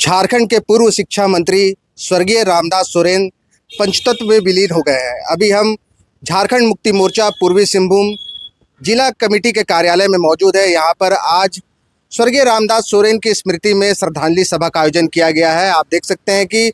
झारखंड के पूर्व शिक्षा मंत्री स्वर्गीय रामदास सोरेन पंचतत्व में विलीन हो गए हैं। अभी हम झारखंड मुक्ति मोर्चा पूर्वी सिंहभूम जिला कमेटी के कार्यालय में मौजूद है। यहाँ पर आज स्वर्गीय रामदास सोरेन की स्मृति में श्रद्धांजलि सभा का आयोजन किया गया है। आप देख सकते हैं कि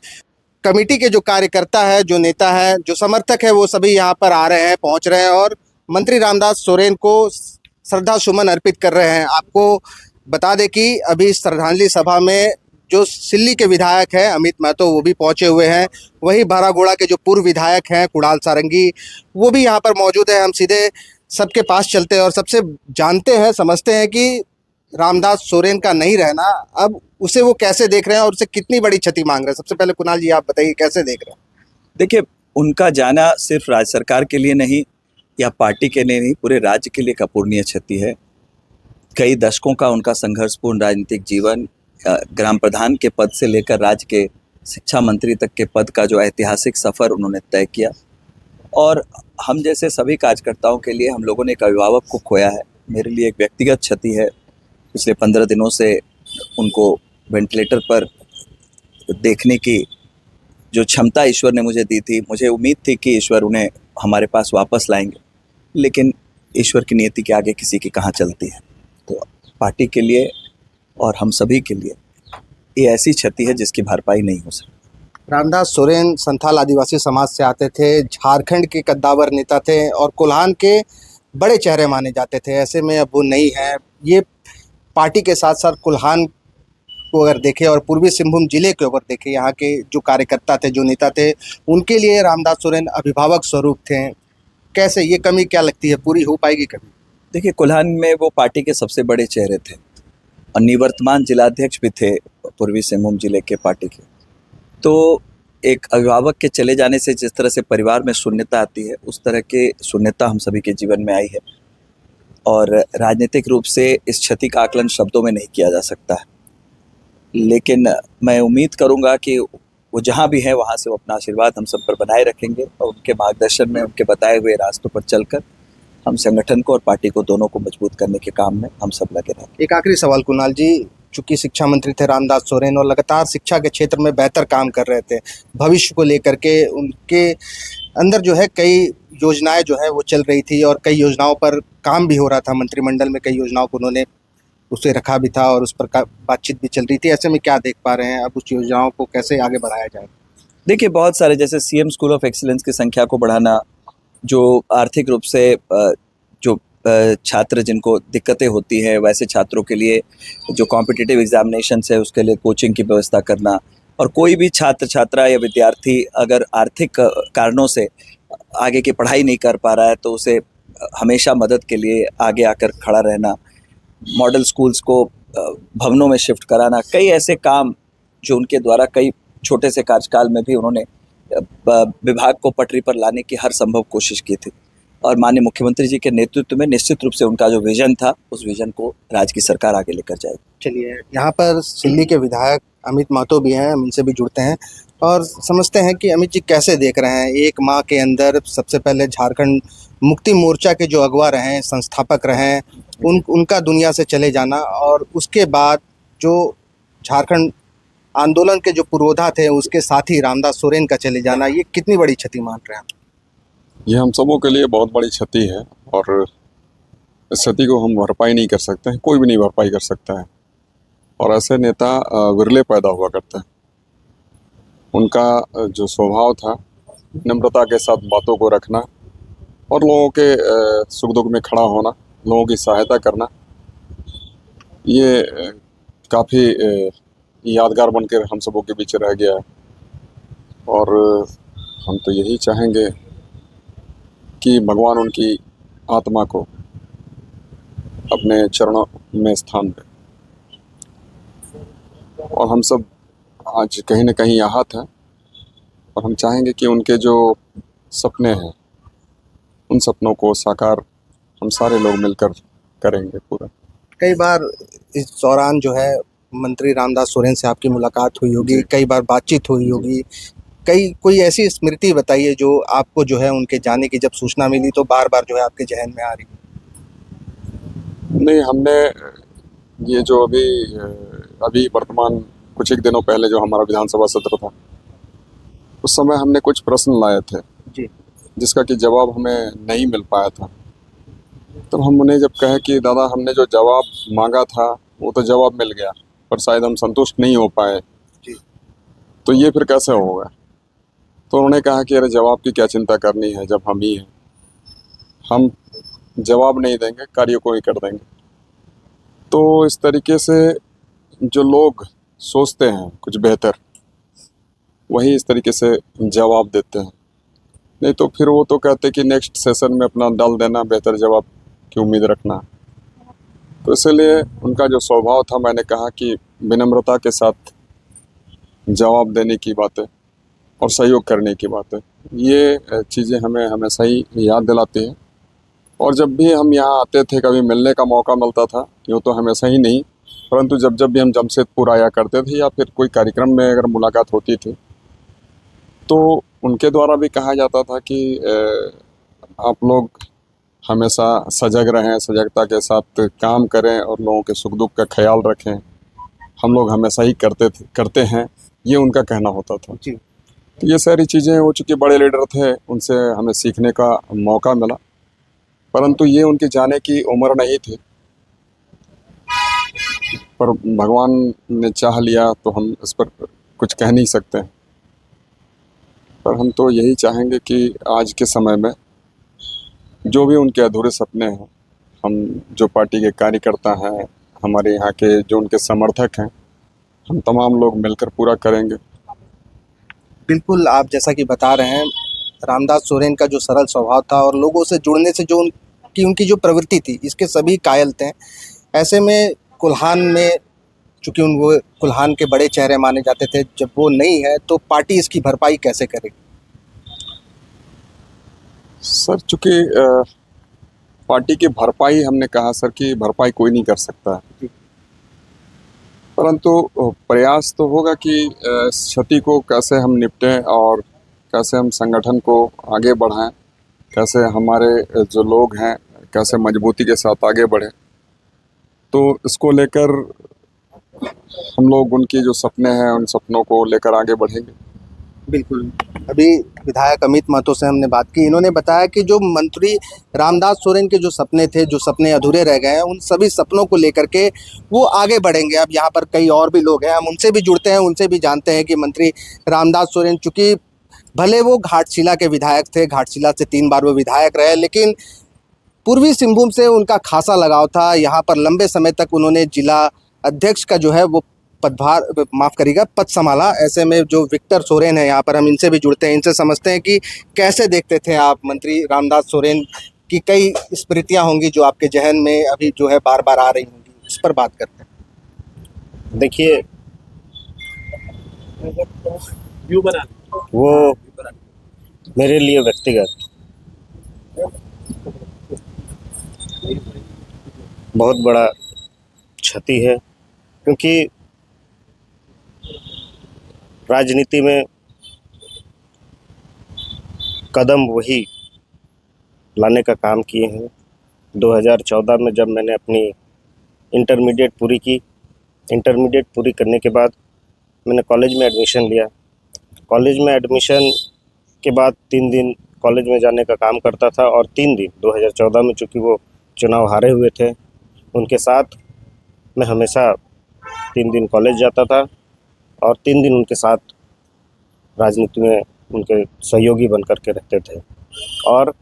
कमेटी के जो कार्यकर्ता है, जो नेता है, जो समर्थक है, वो सभी यहाँ पर आ रहे हैं, पहुँच रहे हैं और मंत्री रामदास सोरेन को श्रद्धा सुमन अर्पित कर रहे हैं। आपको बता दें कि अभी श्रद्धांजलि सभा में जो सिल्ली के विधायक हैं अमित महतो, वो भी पहुंचे हुए हैं। वही भारागोड़ा के जो पूर्व विधायक हैं कुणाल सारंगी, वो भी यहाँ पर मौजूद है। हम सीधे सबके पास चलते हैं और सबसे जानते हैं, समझते हैं कि रामदास सोरेन का नहीं रहना अब उसे वो कैसे देख रहे हैं और उसे कितनी बड़ी क्षति मांग रहे हैं। सबसे पहले कुणाल जी आप बताइए कैसे देख रहे हैं। देखिए, उनका जाना सिर्फ राज्य सरकार के लिए नहीं या पार्टी के लिए नहीं, पूरे राज्य के लिए एक अपूरणीय क्षति है। कई दशकों का उनका संघर्षपूर्ण राजनीतिक जीवन, ग्राम प्रधान के पद से लेकर राज्य के शिक्षा मंत्री तक के पद का जो ऐतिहासिक सफ़र उन्होंने तय किया, और हम जैसे सभी कार्यकर्ताओं के लिए हम लोगों ने एक अभिभावक को खोया है। मेरे लिए एक व्यक्तिगत क्षति है। पिछले 15 दिनों से उनको वेंटिलेटर पर देखने की जो क्षमता ईश्वर ने मुझे दी थी, मुझे उम्मीद थी कि ईश्वर उन्हें हमारे पास वापस लाएंगे, लेकिन ईश्वर की नियति के आगे किसी की कहाँ चलती है। तो पार्टी के लिए और हम सभी के लिए ये ऐसी क्षति है जिसकी भरपाई नहीं हो सकती। रामदास सोरेन संथाल आदिवासी समाज से आते थे, झारखंड के कद्दावर नेता थे और कोल्हान के बड़े चेहरे माने जाते थे। ऐसे में अब वो नहीं है। ये पार्टी के साथ साथ कोल्हान को अगर देखें और पूर्वी सिंहभूम जिले के ऊपर देखें, यहाँ के जो कार्यकर्ता थे, जो नेता थे, उनके लिए रामदास सोरेन अभिभावक स्वरूप थे। कैसे ये कमी क्या लगती है पूरी हो पाएगी कभी? देखिए, कोल्हान में वो पार्टी के सबसे बड़े चेहरे थे और निवर्तमान जिलाध्यक्ष भी थे पूर्वी सिंहभूम जिले के पार्टी के। तो एक अभिभावक के चले जाने से जिस तरह से परिवार में शून्यता आती है, उस तरह के शून्यता हम सभी के जीवन में आई है और राजनीतिक रूप से इस क्षति का आकलन शब्दों में नहीं किया जा सकता है। लेकिन मैं उम्मीद करूंगा कि वो जहां भी हैं वहां से वो अपना आशीर्वाद हम सब पर बनाए रखेंगे और उनके मार्गदर्शन में, उनके बताए हुए रास्तों पर चलकर हम संगठन को और पार्टी को दोनों को मजबूत करने के काम में हम सब लगे रहेंगे। एक आखिरी सवाल कुणाल जी, चूंकि शिक्षा मंत्री थे रामदास सोरेन और लगातार शिक्षा के क्षेत्र में बेहतर काम कर रहे थे, भविष्य को लेकर के उनके अंदर जो है कई योजनाएं जो है वो चल रही थी और कई योजनाओं पर काम भी हो रहा था। मंत्रिमंडल में कई योजनाओं को उन्होंने उसे रखा भी था और उस पर बातचीत भी चल रही थी। ऐसे में क्या देख पा रहे हैं अब उस योजनाओं को कैसे आगे बढ़ाया जाए? देखिए, बहुत सारे जैसे सीएम स्कूल ऑफ एक्सीलेंस की संख्या को बढ़ाना, जो आर्थिक रूप से जो छात्र जिनको दिक्कतें होती है वैसे छात्रों के लिए जो कॉम्पिटिटिव एग्जामिनेशन है उसके लिए कोचिंग की व्यवस्था करना, और कोई भी छात्र छात्रा या विद्यार्थी अगर आर्थिक कारणों से आगे की पढ़ाई नहीं कर पा रहा है तो उसे हमेशा मदद के लिए आगे आकर खड़ा रहना, मॉडल स्कूल्स को भवनों में शिफ्ट कराना, कई ऐसे काम जो उनके द्वारा कई छोटे से कार्यकाल में भी उन्होंने विभाग को पटरी पर लाने की हर संभव कोशिश की थी। और माननीय मुख्यमंत्री जी के नेतृत्व में निश्चित रूप से उनका जो विजन था, उस विजन को राज्य की सरकार आगे लेकर जाएगी। चलिए, यहाँ पर सिल्ली के विधायक अमित महतो भी हैं, हम इनसे भी जुड़ते हैं और समझते हैं कि अमित जी कैसे देख रहे हैं एक माह के अंदर सबसे पहले झारखंड मुक्ति मोर्चा के जो अगुवा रहे, संस्थापक रहे, उनका दुनिया से चले जाना और उसके बाद जो झारखंड आंदोलन के जो पुरोधा थे उसके साथ ही रामदास सोरेन का चले जाना, ये कितनी बड़ी क्षति मान रहे हैं? ये हम सबों के लिए बहुत बड़ी क्षति है और इस क्षति को हम भरपाई नहीं कर सकते हैं, कोई भी नहीं भरपाई कर सकता है। और ऐसे नेता विरले पैदा हुआ करते हैं। उनका जो स्वभाव था, नम्रता के साथ बातों को रखना और लोगों के सुख दुख में खड़ा होना, लोगों की सहायता करना, ये काफ़ी यादगार बनकर हम सबों के बीच रह गया है। और हम तो यही चाहेंगे कि भगवान उनकी आत्मा को अपने चरणों में स्थान दे। और हम सब आज कहीं न कहीं आहत हैं और हम चाहेंगे कि उनके जो सपने हैं उन सपनों को साकार हम सारे लोग मिलकर करेंगे पूरा। कई बार इस दौरान जो है मंत्री रामदास सोरेन से आपकी मुलाकात हुई होगी, कई बार बातचीत हुई होगी, कोई ऐसी स्मृति बताइए जो आपको जो है उनके जाने की जब सूचना मिली तो बार बार जो है आपके जहन में आ रही? नहीं, हमने ये जो अभी वर्तमान कुछ एक दिनों पहले जो हमारा विधानसभा सत्र था, उस समय हमने कुछ प्रश्न लाए थे जी जिसका कि जवाब हमें नहीं मिल पाया था। तब हम उन्हें जब कहे कि दादा हमने जो जवाब मांगा था वो तो जवाब मिल गया, पर शायद हम संतुष्ट नहीं हो पाए, जी तो ये फिर कैसे होगा। तो उन्होंने कहा कि अरे जवाब की क्या चिंता करनी है, जब हम ही हैं, हम जवाब नहीं देंगे, कार्य को ही कर देंगे। तो इस तरीके से जो लोग सोचते हैं कुछ बेहतर, वही इस तरीके से जवाब देते हैं। नहीं तो फिर वो तो कहते कि नेक्स्ट सेशन में अपना डाल देना, बेहतर जवाब की उम्मीद रखना। तो इसलिए उनका जो स्वभाव था, मैंने कहा कि विनम्रता के साथ जवाब देने की बातें और सहयोग करने की बातें, ये चीज़ें हमें हमेशा ही याद दिलाती हैं। और जब भी हम यहाँ आते थे, कभी मिलने का मौका मिलता था, यूँ तो हमेशा ही नहीं, परंतु जब जब भी हम जमशेदपुर आया करते थे या फिर कोई कार्यक्रम में अगर मुलाकात होती थी, तो उनके द्वारा भी कहा जाता था कि आप लोग हमेशा सजग रहें, सजगता के साथ काम करें और लोगों के सुख दुख का ख्याल रखें। हम लोग हमेशा ही करते हैं, ये उनका कहना होता था। जी तो ये सारी चीज़ें, वो चूँकि बड़े लीडर थे, उनसे हमें सीखने का मौका मिला, परंतु ये उनके जाने की उम्र नहीं थी। पर भगवान ने चाह लिया तो हम इस पर कुछ कह नहीं सकते हैं। पर हम तो यही चाहेंगे कि आज के समय में जो भी उनके अधूरे सपने हैं, हम जो पार्टी के कार्यकर्ता हैं, हमारे यहाँ के जो उनके समर्थक हैं, हम तमाम लोग मिलकर पूरा करेंगे। बिल्कुल, आप जैसा कि बता रहे हैं, रामदास सोरेन का जो सरल स्वभाव था और लोगों से जुड़ने से जो उनकी जो प्रवृत्ति थी, इसके सभी कायल थे। ऐसे में कुल्हान में, चूँकि वो कुल्हान के बड़े चेहरे माने जाते थे, जब वो नहीं है तो पार्टी इसकी भरपाई कैसे करेगी? सर, चूँकि पार्टी की भरपाई, हमने कहा सर कि भरपाई कोई नहीं कर सकता है, परंतु प्रयास तो होगा कि इस क्षति को कैसे हम निपटें और कैसे हम संगठन को आगे बढ़ाएं, कैसे हमारे जो लोग हैं कैसे मजबूती के साथ आगे बढ़ें। तो इसको लेकर हम लोग उनकी जो सपने हैं, उन सपनों को लेकर आगे बढ़ेंगे। बिल्कुल। अभी विधायक अमित महतो से हमने बात की, इन्होंने बताया कि जो मंत्री रामदास सोरेन के जो सपने थे, जो सपने अधूरे रह गए हैं, उन सभी सपनों को लेकर के वो आगे बढ़ेंगे। अब यहाँ पर कई और भी लोग हैं, हम उनसे भी जुड़ते हैं, उनसे भी जानते हैं कि मंत्री रामदास सोरेन, चूँकि भले वो घाटशिला के विधायक थे, घाटशिला से 3 बार वो विधायक रहे, लेकिन पूर्वी सिंहभूम से उनका खासा लगाव था। यहाँ पर लंबे समय तक उन्होंने जिला अध्यक्ष का जो है वो पदभार, माफ़ करिएगा, पद संभाला। ऐसे में जो विक्टर सोरेन है, यहाँ पर हम इनसे भी जुड़ते हैं, इनसे समझते हैं कि कैसे देखते थे आप मंत्री रामदास सोरेन की कई स्मृतियाँ होंगी जो आपके जहन में अभी जो है बार बार आ रही होंगी, इस पर बात करते हैं। देखिए, वो मेरे लिए व्यक्तिगत बहुत बड़ा क्षति है, क्योंकि राजनीति में कदम वही लाने का काम किए हैं। 2014 में जब मैंने अपनी इंटरमीडिएट पूरी की, इंटरमीडिएट पूरी करने के बाद मैंने कॉलेज में एडमिशन लिया। कॉलेज में एडमिशन के बाद 3 दिन कॉलेज में जाने का काम करता था, और 3 दिन 2014 में, चूँकि वो चुनाव हारे हुए थे, उनके साथ मैं हमेशा 3 दिन कॉलेज जाता था और 3 दिन उनके साथ राजनीति में उनके सहयोगी बन कर के रहते थे। और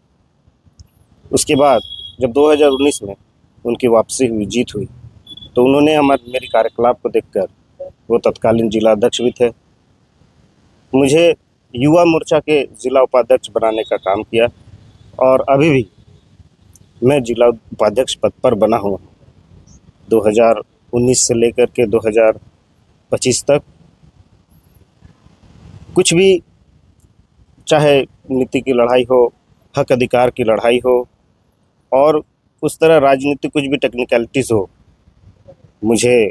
उसके बाद जब 2019 में उनकी वापसी हुई, जीत हुई, तो उन्होंने मेरी कार्यकलाप को देखकर, वो तत्कालीन जिला अध्यक्ष भी थे, मुझे युवा मोर्चा के जिला उपाध्यक्ष बनाने का काम किया, और अभी भी मैं जिला उपाध्यक्ष पद पर बना हुआ हूँ। 2019 से लेकर के 2025 तक कुछ भी, चाहे नीति की लड़ाई हो, हक अधिकार की लड़ाई हो, और उस तरह राजनीति कुछ भी टेक्निकलिटीज़ हो, मुझे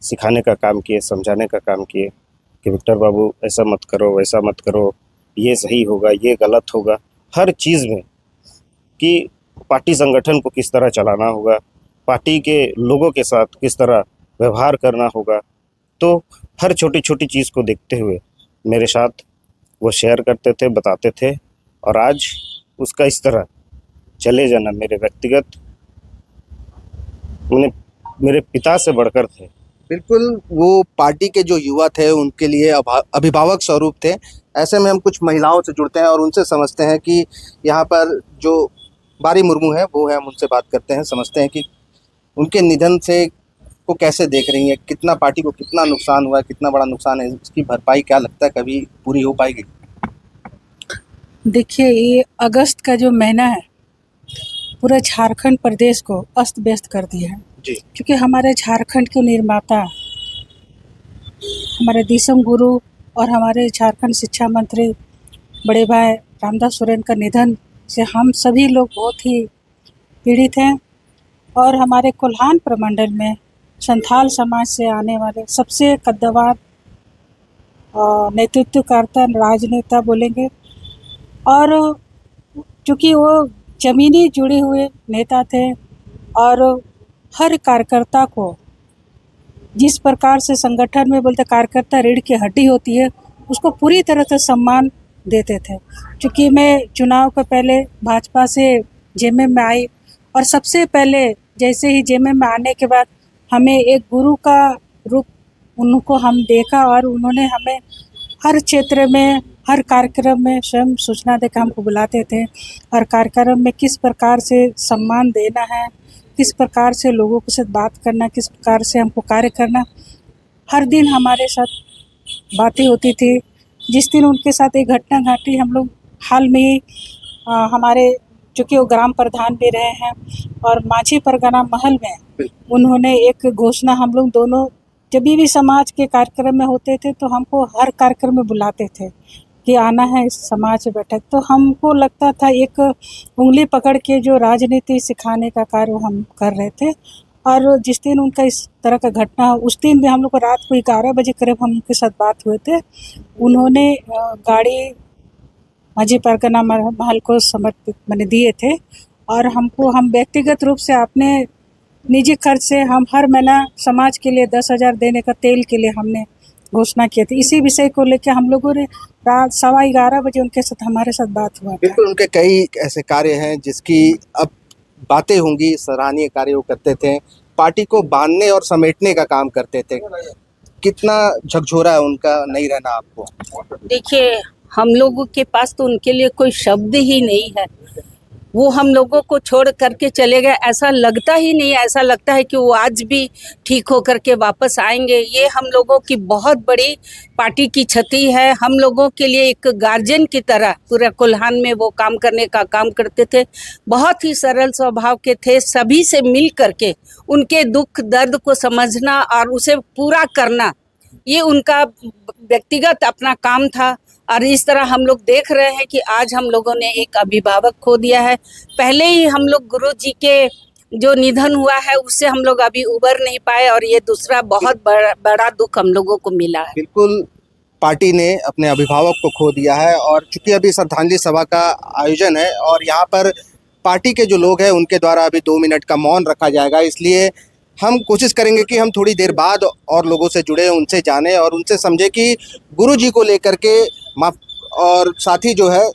सिखाने का काम किए, समझाने का काम किए कि विक्टर बाबू ऐसा मत करो, वैसा मत करो, ये सही होगा, ये गलत होगा, हर चीज़ में, कि पार्टी संगठन को किस तरह चलाना होगा, पार्टी के लोगों के साथ किस तरह व्यवहार करना होगा। तो हर छोटी छोटी चीज़ को देखते हुए मेरे साथ वो शेयर करते थे, बताते थे। और आज उसका इस तरह चले जाना मेरे व्यक्तिगत मेरे पिता से बढ़कर थे। बिल्कुल, वो पार्टी के जो युवा थे उनके लिए अभिभावक स्वरूप थे। ऐसे में हम कुछ महिलाओं से जुड़ते हैं और उनसे समझते हैं कि यहाँ पर जो बारी मुर्मू है वो है, हम उनसे बात करते हैं, समझते हैं कि उनके निधन से को कैसे देख रही हैं, कितना पार्टी को कितना नुकसान हुआ है, कितना बड़ा नुकसान है, इसकी भरपाई क्या लगता है कभी पूरी हो पाएगी? देखिए, ये अगस्त का जो महीना है पूरा झारखंड प्रदेश को अस्त व्यस्त कर दिया है जी। क्योंकि हमारे झारखंड के निर्माता हमारे दिसम गुरु और हमारे झारखंड शिक्षा मंत्री बड़े भाई रामदास सोरेन का निधन से हम सभी लोग बहुत ही पीड़ित हैं। और हमारे कोल्हान प्रमंडल में संथाल समाज से आने वाले सबसे कद्दावर नेतृत्वकर्ता राजनेता बोलेंगे, और चूँकि वो ज़मीनी जुड़े हुए नेता थे और हर कार्यकर्ता को जिस प्रकार से संगठन में बोलते कार्यकर्ता रीढ़ की हड्डी होती है उसको पूरी तरह से सम्मान देते थे। चूँकि मैं चुनाव के पहले भाजपा से जेएमएम में आई और सबसे पहले जैसे ही जेएमएम में आने के बाद हमें एक गुरु का रूप उनको हम देखा और उन्होंने हमें हर क्षेत्र में हर कार्यक्रम में स्वयं सूचना देकर हमको बुलाते थे और कार्यक्रम में किस प्रकार से सम्मान देना है, किस प्रकार से लोगों के साथ बात करना, किस प्रकार से हमको कार्य करना, हर दिन हमारे साथ बातें होती थी। जिस दिन उनके साथ एक घटना घटी, हम लोग हाल में ही हमारे चूँकि वो ग्राम प्रधान भी रहे हैं और माझी परगना महल में उन्होंने एक घोषणा, हम लोग दोनों जब भी समाज के कार्यक्रम में होते थे तो हमको हर कार्यक्रम में बुलाते थे कि आना है इस समाज बैठक। तो हमको लगता था एक उंगली पकड़ के जो राजनीति सिखाने का कार्य हम कर रहे थे। और जिस दिन उनका इस तरह का घटना हो उस दिन भी हम लोग को रात को 11 बजे करीब हम उनके साथ बात हुए थे। उन्होंने गाड़ी माझी परगना महल को समर्पित मैंने दिए थे और हम व्यक्तिगत रूप से अपने निजी खर्च से हम हर महीना समाज के लिए 10,000 देने का तेल के लिए हमने घोषणा किए थे। इसी विषय को लेकर हम लोगों ने रात 11:15 बजे उनके साथ हमारे साथ बात हुआ। बिल्कुल, उनके कई ऐसे कार्य हैं जिसकी अब बातें होंगी, सराहनीय कार्य वो करते थे, पार्टी को बांधने और समेटने का काम करते थे। कितना झकझोरा है उनका नहीं रहना आपको? देखिए, हम लोगों के पास तो उनके लिए कोई शब्द ही नहीं है। वो हम लोगों को छोड़ करके चले गए, ऐसा लगता ही नहीं। ऐसा लगता है कि वो आज भी ठीक होकर के वापस आएंगे। ये हम लोगों की बहुत बड़ी पार्टी की क्षति है। हम लोगों के लिए एक गार्जियन की तरह पूरा कोल्हान में वो काम करने का काम करते थे। बहुत ही सरल स्वभाव के थे। सभी से मिल करके उनके दुख दर्द को समझना और उसे पूरा करना, ये उनका व्यक्तिगत अपना काम था। और इस तरह हम लोग देख रहे हैं कि आज हम लोगों ने एक अभिभावक खो दिया है। पहले ही हम लोग गुरु जी के जो निधन हुआ है उससे हम लोग अभी उबर नहीं पाए और ये दूसरा बहुत बड़ा दुख हम लोगों को मिला है। बिल्कुल, पार्टी ने अपने अभिभावक को खो दिया है और चूंकि अभी श्रद्धांजलि सभा का आयोजन है और यहाँ पर पार्टी के जो लोग हैं उनके द्वारा अभी 2 मिनट का मौन रखा जाएगा, इसलिए हम कोशिश करेंगे कि हम थोड़ी देर बाद और लोगों से जुड़े, उनसे जाने और उनसे समझे कि गुरु जी को लेकर के और साथ ही जो है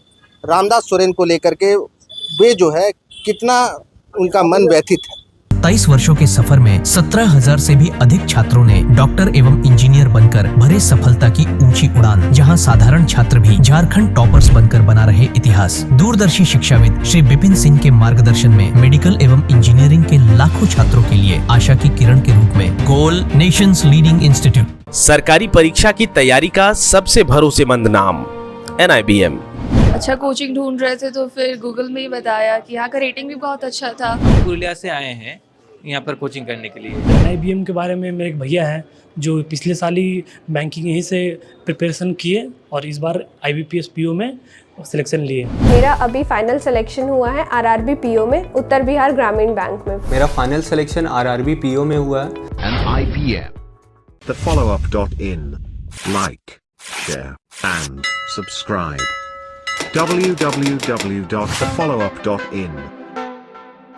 रामदास सोरेन को लेकर के वे जो है कितना उनका मन व्यथित है। 27 वर्षों के सफर में 17,000 से भी अधिक छात्रों ने डॉक्टर एवं इंजीनियर बनकर भरे सफलता की ऊंची उड़ान, जहां साधारण छात्र भी झारखंड टॉपर्स बनकर बना रहे इतिहास। दूरदर्शी शिक्षाविद श्री विपिन सिंह के मार्गदर्शन में मेडिकल एवं इंजीनियरिंग के लाखों छात्रों के लिए आशा की किरण के रूप में गोल नेशंस लीडिंग इंस्टीट्यूट। सरकारी परीक्षा की तैयारी का सबसे भरोसेमंद नाम NIBM। अच्छा कोचिंग ढूंढ रहे थे तो फिर गूगल में ही बताया कि यहाँ का रेटिंग भी बहुत अच्छा था। पुरुलिया से आए हैं यहाँ पर कोचिंग करने के लिए। NIBM के बारे में मेरे एक भैया हैं जो पिछले साल ही बैंकिंग यहीं से प्रिपरेशन किए और इस बार IBPS PO में सिलेक्शन लिए। मेरा अभी फाइनल सिलेक्शन हुआ है RRB PO में, उत्तर बिहार ग्रामीण बैंक में। मेरा फाइनल सिलेक्शन RRB PO में हुआ है। NIBM, thefollowup.in. Like, share and subscribe. www.thefollowup.in